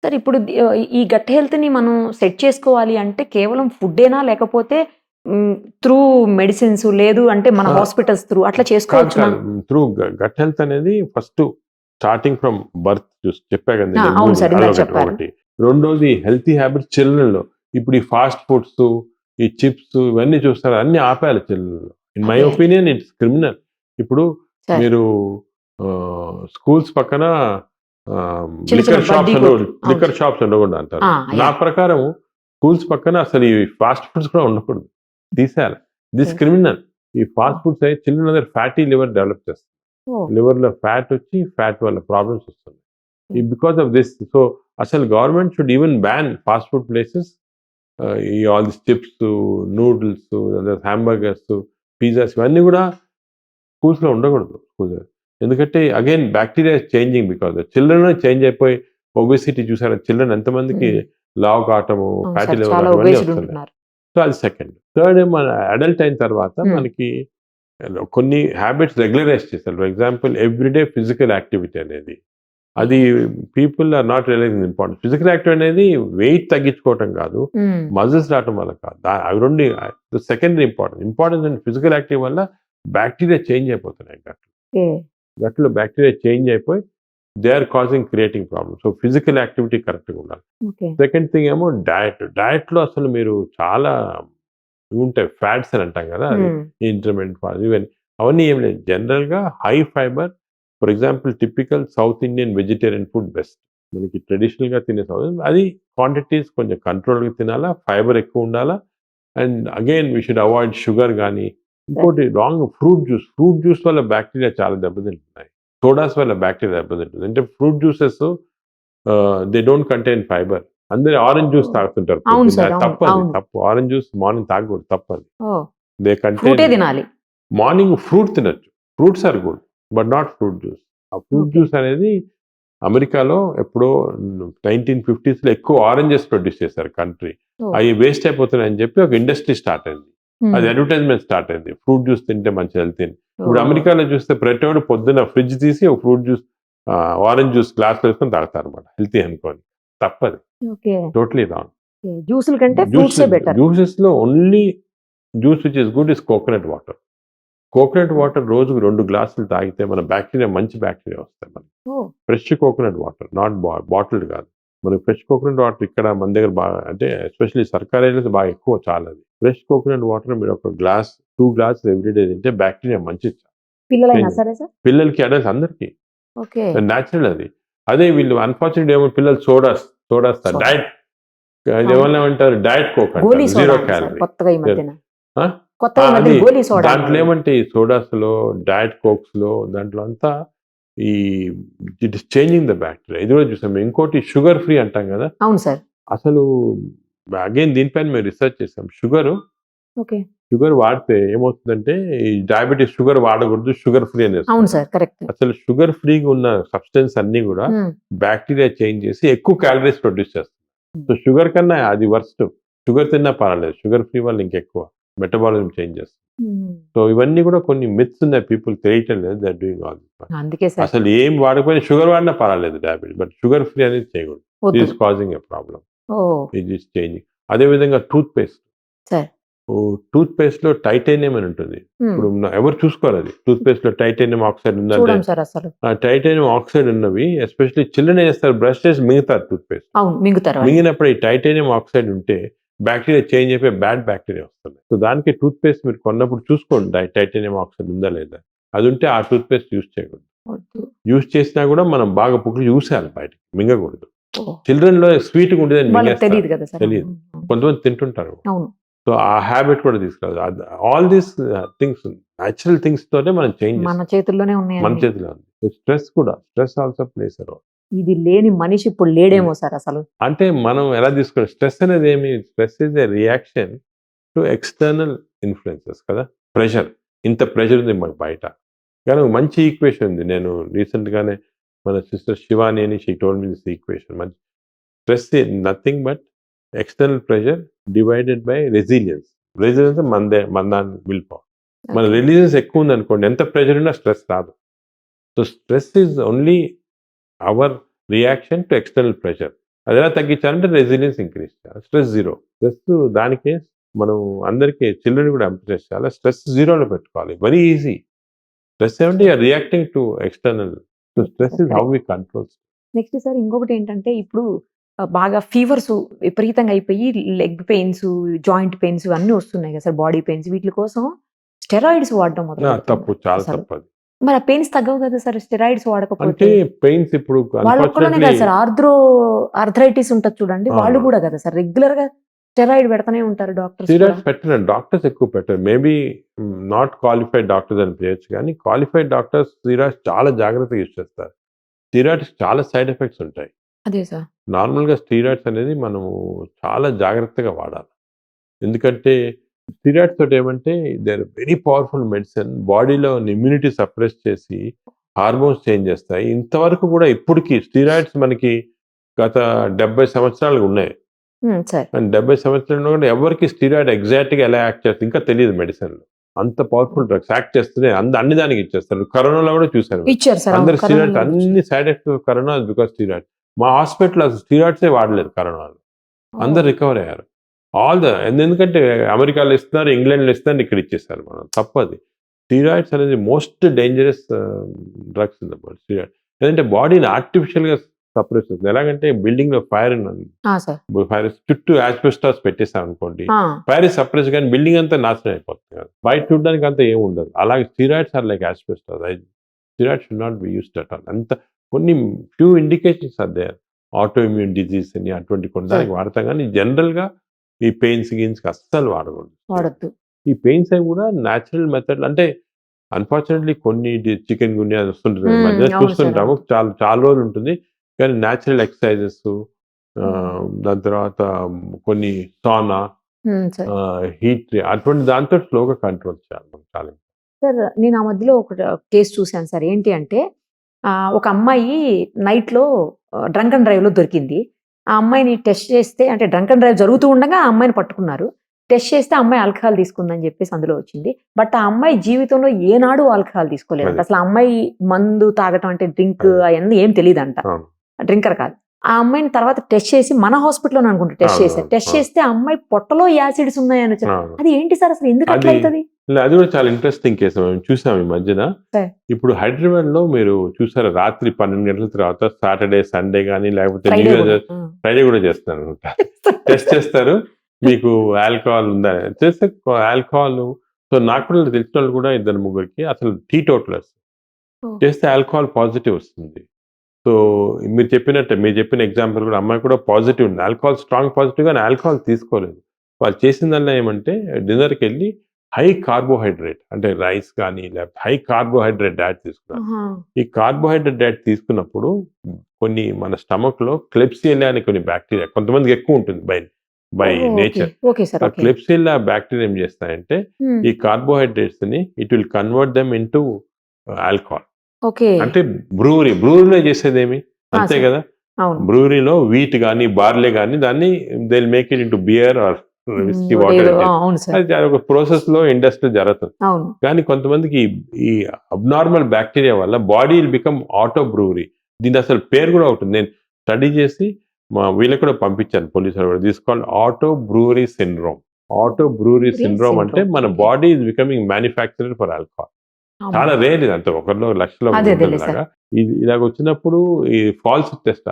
Sir ఇప్పుడు ఈ gut హెల్త్‌ని మనం సెట్ చేసుకోవాలి అంటే కేవలం ఫుడ్డేనా? లేకపోతే త్రూ మెడిసిన్స్ లేదు అంటే మన ఆ! హాస్పిటల్స్ త్రూ అట్లా కాదు. చేసుకోవచ్చునా? కాదు. త్రూ గట్ హెల్త్ అనేది ఫస్ట్ స్టార్టింగ్ ఫ్రమ్ బర్త్ చెప్పా కదా! ఆ! నేను అవును 3 సార్. ఇందాక అదొకటి. చెప్పారు. ఒకటి. రెండోది హెల్తీ హ్యాబిట్స్ చిల్డ్రన్‌లో. ఇప్పుడు ఈ ఫాస్ట్ ఫుడ్స్, ఈ చిప్స్ ఇవన్నీ చూస్తారా అన్నీ ఆపేయాలి చిల్డ్రన్‌లో. In my okay. Opinion it's criminal. ఇప్పుడు సార్. మీరు స్కూల్స్ పక్కన చిన్న చిన్న లిక్కర్ బడ్డీ షాప్స్ కొట్టు. అవును లిక్కర్ సార్. షాప్స్ ఉండకూడదు అంటారు. ఆ! నా యాహ్! ప్రకారం స్కూల్స్ పక్కన అసలు ఈ ఫాస్ట్ ఫుడ్స్ కూడా ఉండకూడదు. తీసేయాలి. This okay. క్రిమినల్. ఈ ఫాస్ట్ ఓహ్! ఫుడ్స్ అయ్యి చిల్డ్రన్ దగ్గర ఫ్యాటీ లివర్ డెవలప్ చేస్తాయి. ఓహ్! లివర్‌లో ఫ్యాట్ వచ్చి ఫ్యాట్ వల్ల ప్రాబ్లమ్స్ వస్తున్నాయి. Hmm. Because of this. So, అసలు government should even ban fast food places. ఈ all this chips, noodles, hamburgers, pizzas ఇవన్నీ కూడా స్కూల్స్‌లో ఉండకూడదు. ఎందుకంటే again bacteria is changing because children change అయిపోయి ఒబెసిటీ చూసారా? చిల్డ్రన్ ఎంతమందికి హ్మ్. లావు కావటము, అవును ఫ్యాటీ సార్. లివర్ చాలా రావడం ఇవన్నీ ఒబేస్డ్ వస్తున్నాయి. ఉంటున్నారు. సో, అది సెకండ్. థర్డ్ మన అడల్ట్ అయిన తర్వాత హ్మ్. మనకి కొన్ని హ్యాబిట్స్ రెగ్యులరైజ్ చేశారు. For example everyday physical activity అనేది. అది people are not realizing important. Physical activity అనేది వెయిట్ తగ్గించుకోవటం కాదు. హ్మ్. మజిల్స్ రావటం వల్ల కాదు. అవి 2 సెకండరీ ఇంపార్టెంట్. ఇంపార్టెన్స్ అంటే ఫిజికల్ యాక్టివిటీ వల్ల బాక్టీరియా చేంజ్ అయిపోతున్నాయి గట్‌లో. ఓకే. గట్‌లో బాక్టీరియా చేంజ్ అయిపోయి they are causing creating problems. So, physical activity కరెక్ట్‌గా ఉండాలి. ఓకే. సెకండ్ థింగ్ ఏమో డయట్. డయట్‌లో అసలు మీరు చాలా ఉంటాయి. ఫ్యాట్స్ అని అంటాం కదా! అది హ్మ్. ఇంటర్మీడియేట్ ఫాట్స్ ఇవన్నీ. అవన్నీ ఏం లేదు. జనరల్‌గా high fibre for example typical south Indian vegetarian food best. మనకి ట్రెడిషనల్‌గా తినే అది క్వాంటిటీస్ కొంచెం కంట్రోల్‌గా తినాలా. ఫైబర్ ఎక్కువ ఉండాలా. And again we should avoid sugar గాని, సార్. ఇంకోటి wrong fruit juice. Fruit juice వల్ల బాక్టీరియా చాలా దెబ్బతింటున్నాయి. సోడాస్ వల్ల బాక్టీరియా దెబ్బతింటుంది. అంటే fruit juices they don't contain fibre. అందరూ ఆరెంజ్ జ్యూస్ ఓహ్! తాగుతుంటారు అవును పొద్దున్నే. సార్. అది అవును. తప్పది. అవును. తప్పు. ఆరెంజ్ జ్యూస్ మార్నింగ్ తాగకూడదు. తప్పది. ఓహ్! దే కంటైన్ ఫ్రూటే తినాలి. మార్నింగ్ ఫ్రూట్ తినొచ్చు. Fruits are good. But not fruit juice. ఆ ఫ్రూట్ ఓకే. జ్యూస్ అనేది అమెరికాలో ఎప్పుడో 1950స్‌లో ఎక్కువ ఆరెంజెస్ ప్రొడ్యూస్ చేశారు కంట్రీ. ఓహ్! అయి వేస్ట్ అయిపోతున్నాయని చెప్పి ఒక ఇండస్ట్రీ స్టార్ట్ అయింది. అది హ్మ్. అడ్వర్టైజ్‌మెంట్ స్టార్ట్ అయింది. ఫ్రూట్ జ్యూస్ తింటే మంచి హెల్తీ అని. ఇప్పుడు ఓహ్! అమెరికాలో చూస్తే ప్రతివాడు పొద్దున్న ఫ్రిడ్జ్ తీసి ఒక ఫ్రూట్ జ్యూస్ ఆరెంజ్ జ్యూస్ గ్లాస్‌లో వేసుకొని తాగుతారన్నమాట. హెల్తీ అనుకోని. తప్పది. ఓకే. Totally wrong. ఓకే. జ్యూసుల కంటే జ్యూస్ ఫ్రూట్సే బెటర్. జ్యూసెస్‌లో only juice which is good is coconut water. Coconut oh! Water రోజుకు 2 గ్లాసులు తాగితే మన బాక్టీరియా మంచి బాక్టీరియా వస్తాయి మనకి. Oh! Fresh coconut water not bottled కాదు. మనకి ఫ్రెష్ కోకోనట్ వాటర్ ఇక్కడ మన దగ్గర బాగా అంటే ఎస్పెషల్లీ సర్కార్ ఏరియాస్‌లో బాగా ఎక్కువ చాలా అది. ఫ్రెష్ కోకోనట్ వాటర్ మీరు ఒక గ్లాస్, 2 గ్లాసెస్ ఎవ్రీడే తింటే బాక్టీరియా మంచిది. పిల్లలైనా చేంజ్ సరే సార్? పిల్లలకి, అడల్ట్స్ అందరికీ. ఓకే. నేచురల్ అది. అదే వీళ్ళు అన్‌ఫార్చునేట్ ఏమో పిల్లలు సోడాస్ సోడా. డైట్ అవును. ఏమన్నా డైట్ కోక్ గోలీ అంటారు. సోడా జీరో అంట సార్ క్యాలరీ. కొత్తగా ఈ మధ్యన. ఆ! కొత్తగా ఈ అది మధ్యన గోలీ సోడా దాంట్లో అన్నారు. ఏమంటే ఈ సోడాస్‌లో, డయట్ కోక్స్‌లో దాంట్లో అంతా ఈ it is changing the bacteria. ఇది కూడా చూసాం. ఇంకోటి షుగర్ ఫ్రీ అంటాం కదా! అవును సార్. అసలు అగైన్ దీనిపైన మేము రిసర్చ్ చేసాం. ఓకే. షుగర్ వాడితే ఏమవుతుందంటే ఈ డయాబెటిస్ షుగర్ వాడకూడదు. షుగర్ ఫ్రీ అవును అనేస్తున్నారు. సార్. కరెక్ట్. అసలు షుగర్ ఫ్రీగా ఉన్న సబ్స్టెన్స్ అన్నీ కూడా హ్మ్. బాక్టీరియా చేంజ్ చేసి ఎక్కువ క్యాలరీస్ ప్రొడ్యూస్ చేస్తాయి. హ్మ్. సో, షుగర్ కన్నా అది వర్స్ట్. షుగర్ తిన్నా పర్వాలేదు. షుగర్ ఫ్రీ వల్ల ఇంకెక్కువ మెటబాలిజం చేంజ్ చేస్తుంది. హ్మ్. సో, ఇవన్నీ కూడా కొన్ని మిత్స్ ఉన్నాయి. పీపుల్ తెలియటం లేదు. They are doing all this. అందుకే సార్. అసలు ఏం వాడకపోయినా షుగర్ వాడినా పర్వాలేదు డయాబెటిస్. బట్ షుగర్ ఫ్రీ అనేది చేయకూడదు. ఇట్ వద్దు. Is causing a problem. Oh! It is changing. అదే విధంగా టూత్ పేస్ట్. సార్. టూత్ పేస్ట్‌లో టైటానియం అని ఉంటుంది. హ్మ్. ఇప్పుడు ఎవరు చూసుకోరు అది. టూత్ పేస్ట్‌లో టైటానియం ఆక్సైడ్ ఉందా చూడం సార్ అసలు. ఆ టైటానియం ఆక్సైడ్ ఉన్నవి ఎస్పెషల్లీ చిల్డ్రన్ ఏం చేస్తారు బ్రష్ చేసి మింగుతారు టూత్ పేస్ట్. అవును. మింగుతారు వాళ్ళు. మింగినప్పుడు ఈ టైటానియం ఆక్సైడ్ ఉంటే బాక్టీరియా చేంజ్ అయిపోయి బ్యాడ్ బాక్టీరియా వస్తుంది. సో, దానికి టూత్ పేస్ట్ మీరు కొన్నప్పుడు చూసుకోండి టైటానియం ఆక్సైడ్ ఉందా లేదా. అది ఉంటే ఆ టూత్ పేస్ట్ యూజ్ చేయకూడదు. వద్దు. యూజ్ చేసినా కూడా మనం బాగా పుక్కిలి చూసేయాలి బయటకి. మింగకూడదు. ఓహ్! చిల్డ్రన్‌లో స్వీట్‌గా ఉండేదని వాళ్ళకి మింగేస్తారు. తెలీదు కదా సార్. తెలీదు. అవును. కొంతమంది తింటుంటారు. అవును. సో, ఆ హాబిట్ కూడా తీసుకురావాలి. All these things natural things తోనే మనం చేంజ్ మన చేస్తాం. చేతుల్లోనే మన ఉన్నాయన్నీ. చేతిలో ఉంది. Stress also plays a role. ఇది లేని మనిషి ఇప్పుడు లేడేమో సార్ అసలు. అంటే మనం ఎలా తీసుకోవాలి? Stress is a reaction to external influences కదా! ప్రెషర్. ఇంత ప్రెషర్ ఉంది మనకు బయట. కానీ ఒక మంచి ఈక్వేషన్ ఉంది. నేను రీసెంట్‌గానే మన సిస్టర్ శివాని అని she told me this equation. Stress is nothing but external pressure divided by resilience. Resilience మన దాని విల్ పవర్. మన ఓకే. రెసిలియన్స్ ఎక్కువ ఉందనుకోండి ఎంత ప్రెషర్ ఉన్నా స్ట్రెస్ రాదు. So, stress is only our reaction to external pressure. అది ఎలా తగ్గించాలంటే రెసిలియన్స్ ఇంక్రీజ్ చేయాలి. Stress zero. స్ట్రెస్ దానికే మనం అందరికీ చిల్డ్రన్ కూడా ఎంఫసైజ్ చేయాలి. స్ట్రెస్ జీరోలో పెట్టుకోవాలి. Very easy. స్ట్రెస్ ఏమంటే you are reacting to external. So stress is how we control. Next sir ఇంకొకటి ఏంటంటే ఇప్పుడు బాగా ఫీవర్స్ విపరీతంగా అయిపోయి లెగ్ పెయిన్స్, జాయింట్ పెయిన్స్ అన్నీ వస్తున్నాయి కదా సార్, బాడీ పెయిన్స్. వీటి కోసం స్టెరాయిడ్స్ వాడడం తప్పు, చాలా అసలు. తప్పు అది. మరి ఆ పెయిన్స్ తగ్గవు కదా సార్ స్టెరాయిడ్స్ అంటే వాడకపోతే? పెయిన్స్ ఇప్పుడు వాళ్ళ ఒక్కళ్ళనే కదా సార్, ఆర్థరైటిస్ ఉంటుంది చూడండి, వాళ్ళు కూడా కదా సార్ రెగ్యులర్ గా స్టెరాయిడ్ పెడతానే ఉంటారు డాక్టర్స్. స్టీరాయిడ్స్ పెట్టరు, డాక్టర్స్ ఎక్కువ పెట్టరు. మేబీ నాట్ క్వాలిఫైడ్ డాక్టర్స్ అని చేయొచ్చు, కానీ క్వాలిఫైడ్ డాక్టర్స్ స్టీరాయిడ్స్ చాలా జాగ్రత్తగా యూజ్ చేస్తారు. స్టీరాయిడ్స్ చాలా సైడ్ ఎఫెక్ట్స్ ఉంటాయి. అదే సార్. నార్మల్గా స్టీరాయిడ్స్ అనేది మనము చాలా జాగ్రత్తగా వాడాలి. ఎందుకంటే స్టీరాయిడ్స్ తోటి ఏమంటే they are very powerful medicine. బాడీలో ఇమ్యూనిటీ సప్రెస్ చేసి హార్మోన్స్ చేంజ్ చేస్తాయి. ఇంతవరకు కూడా ఇప్పటికీ స్టీరాయిడ్స్ మనకి గత 70 సంవత్సరాలు ఉన్నాయి. సార్ అండ్ 70 సంవత్సరాలు కూడా ఎవరికి స్టీరాయిడ్ ఎగ్జాక్ట్గా ఎలా యాక్ట్ చేస్తుంది ఇంకా తెలియదు మెడిసిన్లో. అంత పవర్ఫుల్ డ్రగ్స్ యాక్ట్ చేస్తూనే అన్ని దానికి ఇచ్చేస్తారు. కరోనాలో కూడా చూశాను, ఇచ్చారు సార్. అందరు స్టీరాయిడ్స్, అన్ని side effects corona because steroid. మా హాస్పిటల్ అసలు స్టీరాయిడ్సే వాడలేదు కరోనాలో, అందరు రికవర్ అయ్యారు. ఎందుకంటే అమెరికాలో ఇస్తున్నారు, ఇంగ్లాండ్లో ఇస్తున్నారు, ఇక్కడ ఇచ్చేస్తారు. మనం తప్పది. స్టీరాయిడ్స్ అనేది most dangerous drugs in the body. Steroid ఎందుకంటే బాడీని ఆర్టిఫిషియల్గా సప్రెస్ చేస్తుంది. ఎలాగంటే బిల్డింగ్ లో ఫైర్ ఫైర్ చుట్టూ యాస్బెస్టాస్ పెట్టేసాం అనుకోండి, ఫైర్ సప్రెస్ కానీ బిల్డింగ్ అంతా నాశనం అయిపోతుంది కదా, బయట చూడడానికి అంతా ఏమి ఉండదు. అలాగే steroids are like asbestos. Steroids should not be used at all. అంత కొన్ని few indications are there. Autoimmune disease అని అటువంటి కొనడానికి వాడతాం, కానీ జనరల్ గా ఈ పెయిన్స్ గిన్స్ అస్సలు వాడకూడదు. ఈ పెయిన్స్ అవి కూడా న్యాచురల్ మెథడ్. అంటే అన్ఫార్చునేట్లీ కొన్ని చికెన్ గున్యా వస్తుంటుంది మధ్య చూస్తుంటాము, చాలా రోజులు ఉంటుంది. కానీ న్యాచురల్ ఎక్సర్సైజెస్, దాని తర్వాత కొన్ని సానా, హీట్, అటువంటి దాంతో స్లోగా కంట్రోల్ చేయాలి. చాలా సార్ నేను ఆ మధ్యలో ఒక కేసు చూశాను సార్. ఏంటి అంటే ఒక అమ్మాయి నైట్లో డ్రంక్ అండ్ డ్రైవ్లో దొరికింది. ఆ అమ్మాయిని టెస్ట్ చేస్తే, అంటే డ్రంక్ అండ్ డ్రైవ్ జరుగుతూ ఉండగా ఆ అమ్మాయిని పట్టుకున్నారు. టెస్ట్ చేస్తే అమ్మాయి ఆల్కహాల్ తీసుకుందని చెప్పేసి అందులో వచ్చింది. బట్ ఆ అమ్మాయి జీవితంలో ఏనాడు ఆల్కహాల్ తీసుకోలేదు. అసలు ఆ అమ్మాయి మందు తాగటం అంటే డ్రింక్ అవన్నీ ఏం తెలియదంట, డ్రింకర్ కాదు. ఆ అమ్మాయిని తర్వాత టెస్ట్ చేసి మన హాస్పిటల్లో అనుకుంటా టెస్ట్ చేస్తే ఆ అమ్మాయి పొట్టలో యాసిడ్స్ ఉన్నాయని వచ్చారు. అది ఏంటి సార్ అసలు, ఎందుకు అట్లా అవుతుంది? అది కూడా చాలా ఇంట్రెస్టింగ్ కేసు మేము చూసాం ఈ మధ్యన. ఇప్పుడు హైదరాబాద్ లో మీరు చూసారు, రాత్రి 12 గంటల తర్వాత సాటర్డే, సండే కానీ లేకపోతే ఫ్రైడే కూడా చేస్తారు అనమాట. టెస్ట్ చేస్తారు మీకు ఆల్కహాల్ ఉందా చేస్తే ఆల్కహాల్. సో నాకు కూడా తెలిసిన వాళ్ళు కూడా 2-3 అసలు టీ టోటలర్స్ చేస్తే ఆల్కహాల్ పాజిటివ్ వస్తుంది. సో మీరు చెప్పిన ఎగ్జాంపుల్ కూడా అమ్మాయి కూడా పాజిటివ్ ఉంది, ఆల్కహాల్ స్ట్రాంగ్ పాజిటివ్, కానీ ఆల్కహాల్ తీసుకోలేదు. వాళ్ళు చేసిందల్లా ఏమంటే డిన్నర్కి వెళ్ళి హై కార్బోహైడ్రేట్ అంటే రైస్ కానీ లేకపోతే హై కార్బోహైడ్రేట్ డైట్ తీసుకున్నారు. ఈ కార్బోహైడ్రేట్ డైట్ తీసుకున్నప్పుడు కొన్ని మన స్టమక్ లో క్లెప్సియల్లా అనే కొన్ని బ్యాక్టీరియా, కొంతమందికి ఎక్కువ ఉంటుంది బై నేచర్. ఆ క్లెప్సియల్లా బ్యాక్టీరియా ఏం చేస్తాయంటే ఈ కార్బోహైడ్రేట్స్ ని it will convert them into alcohol. అంటే బ్రూవరీలో చేసేదేమి అంతే కదా, బ్రూవరీలో వీట్ కానీ బార్లే కానీ దాన్ని they will make it into beer or whisky water. అది ఒక ప్రాసెస్ లో ఇండస్ట్రీ జరుగుతుంది. కానీ కొంతమందికి ఈ అబ్నార్మల్ బ్యాక్టీరియా వల్ల body will become auto brewery. దీని అసలు పేరు కూడా ఉంటుంది, నేను స్టడీ చేసి మా వీళ్ళకి కూడా పంపించాను, పోలీసులు కూడా. This called auto brewery syndrome. Auto brewery syndrome అంటే మన body is becoming manufacturer for alcohol. చాలా రేర్ ఇది, అంత 1,00,000 లాగా. ఇది ఇలాగ వచ్చినప్పుడు ఈ ఫాల్స్ టెస్ట్.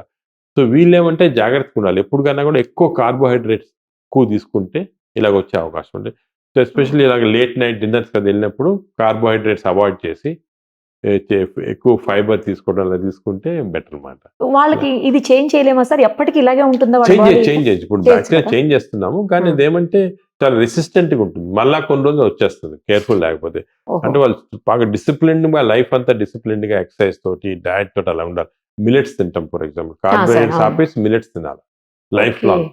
సో వీళ్ళు ఏమంటే జాగ్రత్తగా ఉండాలి. ఎప్పుడు కన్నా కూడా ఎక్కువ కార్బోహైడ్రేట్స్ ఎక్కువ తీసుకుంటే ఇలాగ వచ్చే అవకాశం ఉంది. సో ఎస్పెషల్లీ ఇలాగ లేట్ నైట్ డిన్నర్స్ కదా వెళ్ళినప్పుడు కార్బోహైడ్రేట్స్ అవాయిడ్ చేసి ఎక్కువ ఫైబర్ తీసుకోవడం అలా తీసుకుంటే బెటర్ అన్నమాట. వాళ్ళకి ఇది చేంజ్ చేయలేమా సార్? ఎప్పటికీ ఇలాగే ఉంటుందా? చేంజ్ ఇప్పుడు బ్యాక్టీరియా చేంజ్ చేస్తున్నాము, కానీ ఇదేమంటే చాలా రెసిస్టెంట్ గా ఉంటుంది. మళ్ళా కొన్ని రోజులు వచ్చేస్తుంది కేర్ఫుల్ లేకపోతే. అంటే వాళ్ళు బాగా డిసిప్లిన్డ్ గా లైఫ్ అంతా డిసిప్లిన్డ్ గా ఎక్సర్సైజ్ తోటి డైట్ తోటి అలా ఉండాలి. మిలెట్స్ తింటాం ఫర్ ఎగ్జాంపుల్, కార్బోహైడ్రేట్స్ ఆపేసి మిలెట్స్ తినాలి లైఫ్ లాంగ్.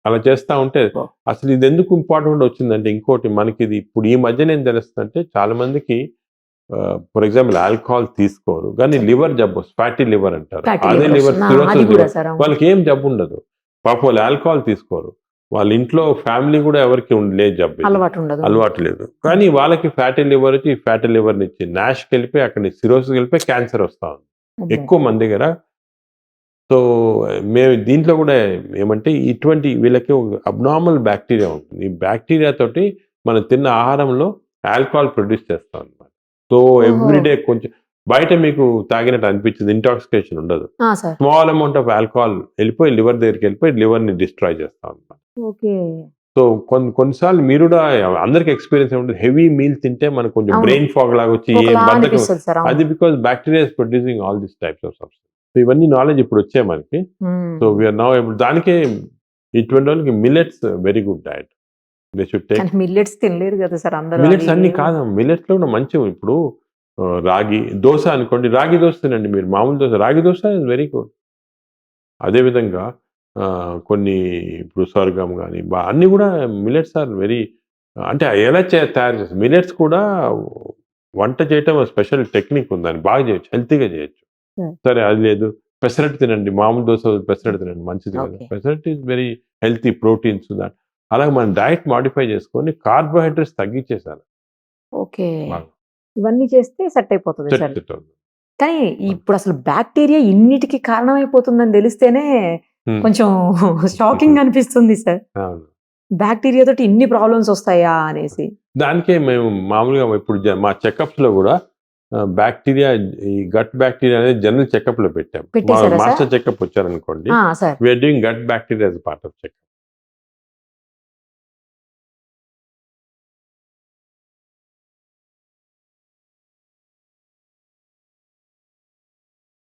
అలా చేస్తా ఉంటే అసలు ఇది ఎందుకు ఇంపార్టెంట్ వచ్చిందంటే ఇంకోటి మనకి ఇది ఇప్పుడు ఈ మధ్యన ఏం తెలుస్తుందంటే చాలా మందికి ఫర్ ఎగ్జాంపుల్ ఆల్కహాల్ తీసుకోరు కానీ లివర్ జబ్బు, ఫ్యాటీ లివర్ అంటారు. అదే లివర్ సిరోసిస్, వాళ్ళకి ఏం జబ్బు ఉండదు పాపం, వాళ్ళు ఆల్కహాల్ తీసుకోరు. వాళ్ళ ఇంట్లో ఫ్యామిలీ కూడా ఎవరికి లేదు జబ్బు, అలవాటు లేదు, కానీ వాళ్ళకి ఫ్యాటీ లివర్ వచ్చి ఫ్యాటీ లివర్ నుంచి నాష్కి వెళ్ళిపోయి అక్కడ సిరోసిస్ వెళ్ళిపోయి క్యాన్సర్ వస్తా ఉంది ఎక్కువ మంది దగ్గర. సో మేము దీంట్లో కూడా ఏమంటే ఇటువంటి వీళ్ళకి ఒక అబ్నార్మల్ బ్యాక్టీరియా ఉంటుంది. ఈ బ్యాక్టీరియా తోటి మనం తిన్న ఆహారంలో ఆల్కహాల్ ప్రొడ్యూస్ చేస్తాం అనమాట. సో ఎవ్రీడే కొంచెం బయట మీకు తాగినట్టు అనిపించింది, ఇంటాక్సికేషన్ ఉండదు. Sir. Small amount of alcohol వెళ్ళిపోయి లివర్ దగ్గరికి వెళ్ళిపోయి లివర్ని డిస్ట్రాయ్ చేస్తాం అనమాట. ఓకే. సో కొన్నిసార్లు మీరు కూడా అందరికి ఎక్స్పీరియన్స్ ఉంటుంది, హెవీ మీల్ తింటే మనకు కొంచెం అవును. బ్రెయిన్ ఫాగ్ లాగా వచ్చి ఏం ఒకలా బద్ధకం. అనిపిస్తుంది సార్. అవును. అది because bacteria is producing all this types of substance. So ఇవన్నీ నాలెడ్జ్ ఇప్పుడు వచ్చాయి మనకి. సో వీఆర్ నౌ ఏబుల్, దానికే ఇటువంటి వాళ్ళకి millets very good diet. They should take. కానీ మిల్లెట్స్ తినలేరు కదా సార్ అందరూ. మిల్లెట్స్ అవి అన్ని ఏం- కాదు, మిల్లెట్స్ లో కూడా మంచివి. ఇప్పుడు రాగి దోశ అనుకోండి, రాగి దోశ తినండి మీరు, మామూలు దోశ, రాగి దోశ ఇస్ వెరీ గుడ్. అదేవిధంగా కొన్ని ఇప్పుడు స్వర్గం కానీ అన్నీ కూడా మిల్లెట్స్ ఆర్ వెరీ, అంటే ఎలా తయారు చేస్తారు మిల్లెట్స్ కూడా వంట చేయటం స్పెషల్ టెక్నిక్ ఉంది, దాన్ని బాగా చేయొచ్చు, హెల్తీగా చేయొచ్చు. సరే అది లేదు, పెసరట్టు తినండి, మామూలు దోశ పెసరట్టు తినండి, మంచిది కదా. Okay. Pesarattu is very healthy, proteins that. అలాగే మనం డైట్ మాడిఫై చేసుకొని కార్బోహైడ్రేట్స్ తగ్గించేసారు. ఓకే. బాగా ఇవన్నీ చేస్తే సెట్ అయిపోతుంది సెట్ సార్. సెట్ అవుతుంది. కానీ ఇప్పుడు అసలు బ్యాక్టీరియా ఇన్నిటికి కారణమైపోతుందని తెలిస్తేనే Hmm. కొంచెం షాకింగ్ అనిపిస్తుంది సార్. అవును. బ్యాక్టీరియా తోటి ఇన్ని ప్రాబ్లమ్స్ వస్తాయా అనేసి. దానికే మేము మామూలుగా ఇప్పుడు మా చెకప్స్ లో కూడా బ్యాక్టీరియా, ఈ గట్ బ్యాక్టీరియా అనేది జనరల్ చెకప్ లో పెట్టాం. పెట్టేశారా మాస్టర్ సార్? చెకప్ వచ్చారనుకోండి, sir. We are doing gut bacteria as part of checkup.